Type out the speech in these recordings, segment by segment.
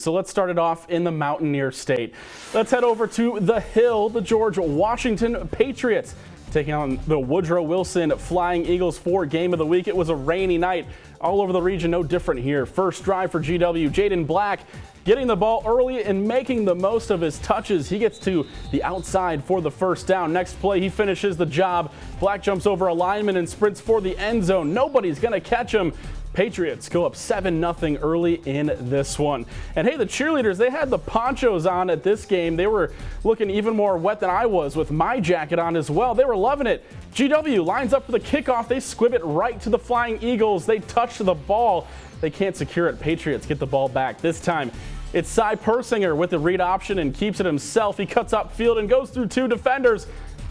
So let's start it off in the Mountaineer State. Let's head over to the Hill. The George Washington Patriots taking on the Woodrow Wilson Flying Eagles for game of the week. It was a rainy night all over the region, no different here. First drive for GW, Jaden Black getting the ball early and making the most of his touches. He gets to the outside for the first down. Next play, he finishes the job. Black jumps over a lineman and sprints for the end zone. Nobody's going to catch him. Patriots go up 7-0 early in this one. And hey, the cheerleaders, they had the ponchos on at this game. They were looking even more wet than I was with my jacket on as well. They were loving it. GW lines up for the kickoff. They squib it right to the Flying Eagles. They touch the ball. They can't secure it. Patriots get the ball back. This time, it's Cy Persinger with the read option and keeps it himself. He cuts up field and goes through two defenders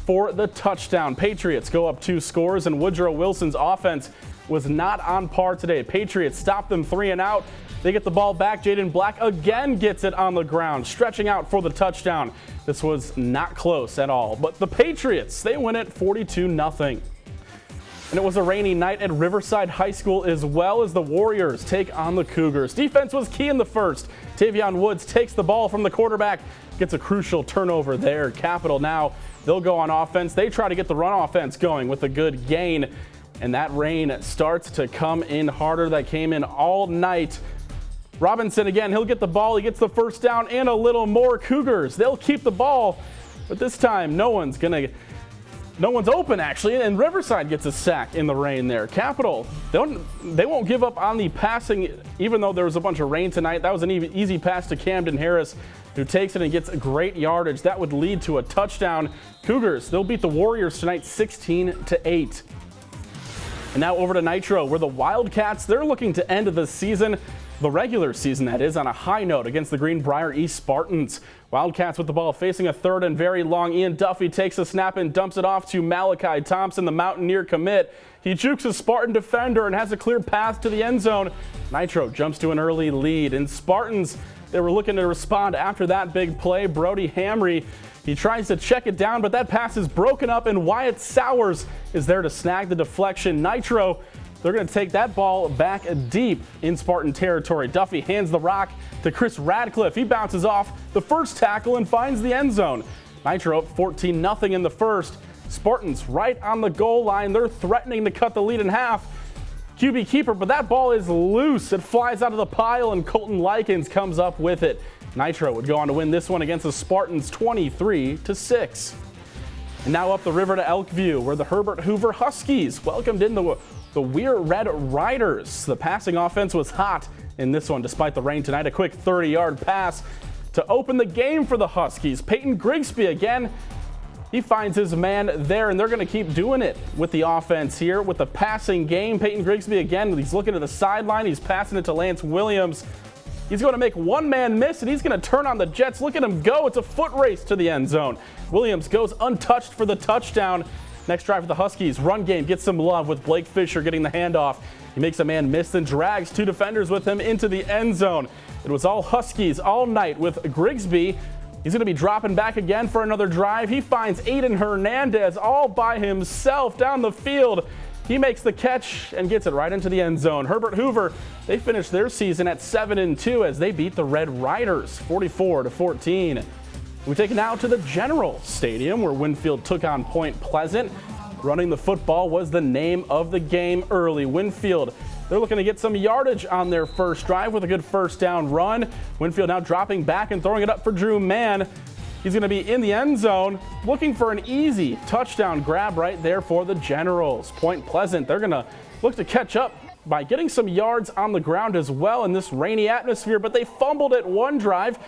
for the touchdown. Patriots go up 2 scores, and Woodrow Wilson's offense was not on par today. Patriots stop them 3 and out. They get the ball back. Jaden Black again gets it on the ground, stretching out for the touchdown. This was not close at all. But the Patriots, they win it 42-0. And it was a rainy night at Riverside High School as well as the Warriors take on the Cougars. Defense was key in the first. Tavion Woods takes the ball from the quarterback, gets a crucial turnover there. Capital now, they'll go on offense. They try to get the run offense going with a good gain. And that rain starts to come in harder. That came in all night. Robinson again, he'll get the ball. He gets the first down and a little more. Cougars, they'll keep the ball. But this time, no one's open actually. And Riverside gets a sack in the rain there. Capital, they won't give up on the passing even though there was a bunch of rain tonight. That was an easy pass to Camden Harris, who takes it and gets great yardage. That would lead to a touchdown. Cougars, they'll beat the Warriors tonight 16-8. And now over to Nitro, where the Wildcats, they're looking to end the season, the regular season that is, on a high note against the Greenbrier East Spartans. Wildcats with the ball facing a third and very long. Ian Duffy takes a snap and dumps it off to Malachi Thompson, the Mountaineer commit. He jukes a Spartan defender and has a clear path to the end zone. Nitro jumps to an early lead, and Spartans, they were looking to respond after that big play. Brody Hamry, he tries to check it down, but that pass is broken up, and Wyatt Sowers is there to snag the deflection. Nitro, they're going to take that ball back deep in Spartan territory. Duffy hands the rock to Chris Radcliffe. He bounces off the first tackle and finds the end zone. Nitro up 14-0 in the first. Spartans right on the goal line. They're threatening to cut the lead in half. QB keeper, but that ball is loose. It flies out of the pile, and Colton Likens comes up with it. Nitro would go on to win this one against the Spartans 23-6. And now up the river to Elkview, where the Herbert Hoover Huskies welcomed in the Weir Red Riders. The passing offense was hot in this one despite the rain tonight. A quick 30-yard pass to open the game for the Huskies. Peyton Grigsby again. He finds his man there, and they're going to keep doing it with the offense here with the passing game. Peyton Grigsby again, he's looking to the sideline. He's passing it to Lance Williams. He's going to make one man miss, and he's going to turn on the Jets. Look at him go. It's a foot race to the end zone. Williams goes untouched for the touchdown. Next drive for the Huskies. Run game gets some love with Blake Fisher getting the handoff. He makes a man miss and drags 2 defenders with him into the end zone. It was all Huskies all night with Grigsby. He's going to be dropping back again for another drive. He finds Aiden Hernandez all by himself down the field. He makes the catch and gets it right into the end zone. Herbert Hoover, they finished their season at 7-2 as they beat the Red Riders 44-14. We take it now to the General Stadium, where Winfield took on Point Pleasant. Running the football was the name of the game early. Winfield, they're looking to get some yardage on their first drive with a good first down run. Winfield now dropping back and throwing it up for Drew Mann. He's going to be in the end zone looking for an easy touchdown grab right there for the Generals. Point Pleasant, they're going to look to catch up by getting some yards on the ground as well in this rainy atmosphere, but they fumbled at one drive,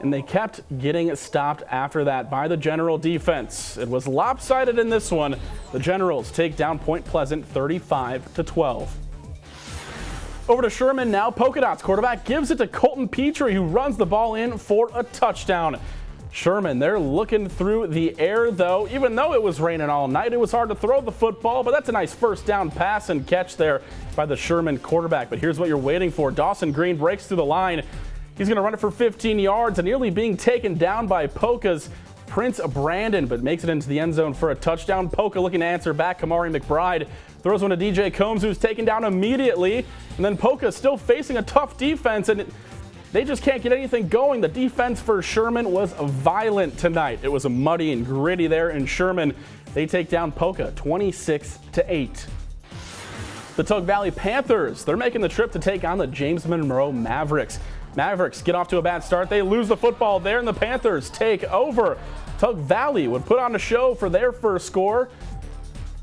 and they kept getting stopped after that by the General defense. It was lopsided in this one. The Generals take down Point Pleasant 35-12. Over to Sherman now. Polka Dots quarterback gives it to Colton Petrie, who runs the ball in for a touchdown. Sherman, they're looking through the air, though. Even though it was raining all night, it was hard to throw the football, but that's a nice first down pass and catch there by the Sherman quarterback. But here's what you're waiting for. Dawson Green breaks through the line. He's going to run it for 15 yards and nearly being taken down by Polka's Prince Brandon, but makes it into the end zone for a touchdown. Polka looking to answer back. Kamari McBride throws one to DJ Combs, who's taken down immediately. And then Polka still facing a tough defense, and They just can't get anything going. The defense for Sherman was violent tonight. It was muddy and gritty there in Sherman. They take down Polka 26-8. The Tug Valley Panthers, they're making the trip to take on the James Monroe Mavericks. Mavericks get off to a bad start. They lose the football there, and the Panthers take over. Tug Valley would put on a show for their first score.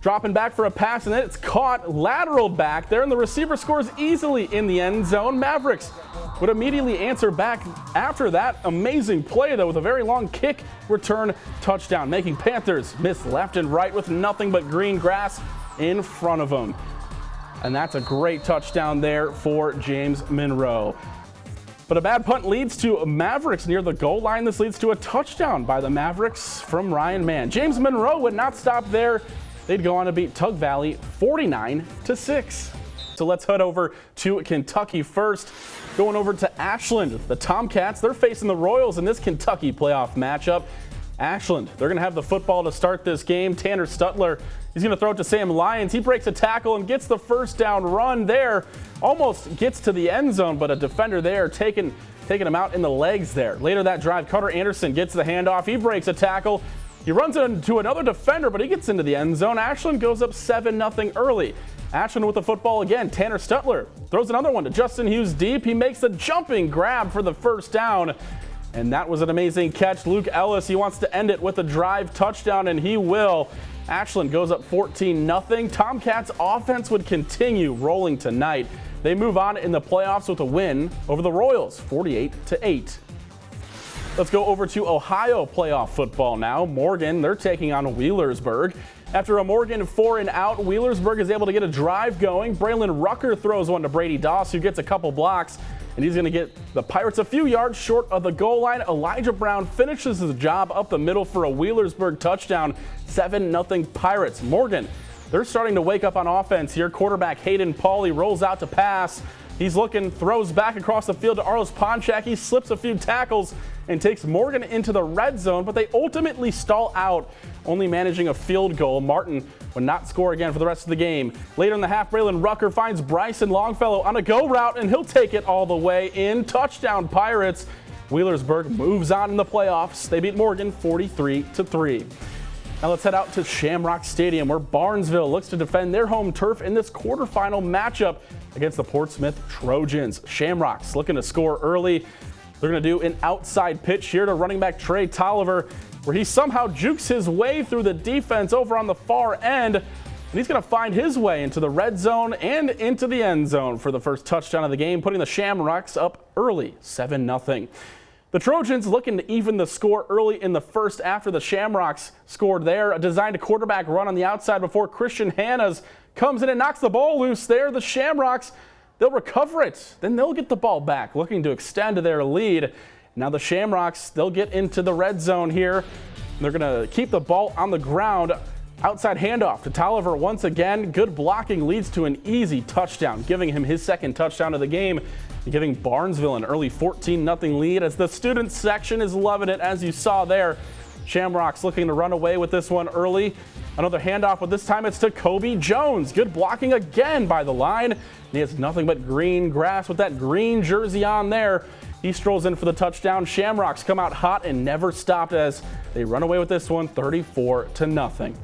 Dropping back for a pass, and then it's caught, lateraled back there, and the receiver scores easily in the end zone. Mavericks would immediately answer back after that amazing play, though, with a very long kick return touchdown, making Panthers miss left and right with nothing but green grass in front of them. And that's a great touchdown there for James Monroe. But a bad punt leads to Mavericks near the goal line. This leads to a touchdown by the Mavericks from Ryan Mann. James Monroe would not stop there. They'd go on to beat Tug Valley 49-6. So let's head over to Kentucky first. Going over to Ashland. The Tomcats, they're facing the Royals in this Kentucky playoff matchup. Ashland, they're going to have the football to start this game. Tanner Stutler, he's going to throw it to Sam Lyons. He breaks a tackle and gets the first down run there. Almost gets to the end zone, but a defender there taking him out in the legs there. Later that drive, Carter Anderson gets the handoff. He breaks a tackle. He runs into another defender, but he gets into the end zone. Ashland goes up 7-0 early. Ashland with the football again. Tanner Stutler throws another one to Justin Hughes deep. He makes the jumping grab for the first down. And that was an amazing catch. Luke Ellis, he wants to end it with a drive touchdown, and he will. Ashland goes up 14-0. Tomcats offense would continue rolling tonight. They move on in the playoffs with a win over the Royals, 48-8. Let's go over to Ohio playoff football now. Morgan, they're taking on Wheelersburg. After a Morgan 4-and-out, Wheelersburg is able to get a drive going. Braylon Rucker throws one to Brady Doss, who gets a couple blocks, and he's going to get the Pirates a few yards short of the goal line. Elijah Brown finishes the job up the middle for a Wheelersburg touchdown. 7-0 Pirates. Morgan, they're starting to wake up on offense here. Quarterback Hayden Pauley rolls out to pass. He's looking, throws back across the field to Arlos Ponchak. He slips a few tackles and takes Morgan into the red zone, but they ultimately stall out, only managing a field goal. Martin would not score again for the rest of the game. Later in the half, Braylon Rucker finds Bryson Longfellow on a go route, and he'll take it all the way in. Touchdown Pirates. Wheelersburg moves on in the playoffs. They beat Morgan 43-3. Now let's head out to Shamrock Stadium, where Barnesville looks to defend their home turf in this quarterfinal matchup against the Portsmouth Trojans. Shamrocks looking to score early. They're going to do an outside pitch here to running back Trey Tolliver, where he somehow jukes his way through the defense over on the far end, and he's going to find his way into the red zone and into the end zone for the first touchdown of the game, putting the Shamrocks up early, 7-0. The Trojans looking to even the score early in the first after the Shamrocks scored there. A designed quarterback run on the outside before Christian Hannas comes in and knocks the ball loose there. The Shamrocks, they'll recover it. Then they'll get the ball back, looking to extend their lead. Now the Shamrocks, they'll get into the red zone here. They're going to keep the ball on the ground. Outside handoff to Tolliver once again. Good blocking leads to an easy touchdown, giving him his second touchdown of the game, giving Barnesville an early 14-0 lead as the student section is loving it, as you saw there. Shamrocks looking to run away with this one early. Another handoff, but this time it's to Kobe Jones. Good blocking again by the line. And he has nothing but green grass with that green jersey on there. He strolls in for the touchdown. Shamrocks come out hot and never stopped as they run away with this one 34-0.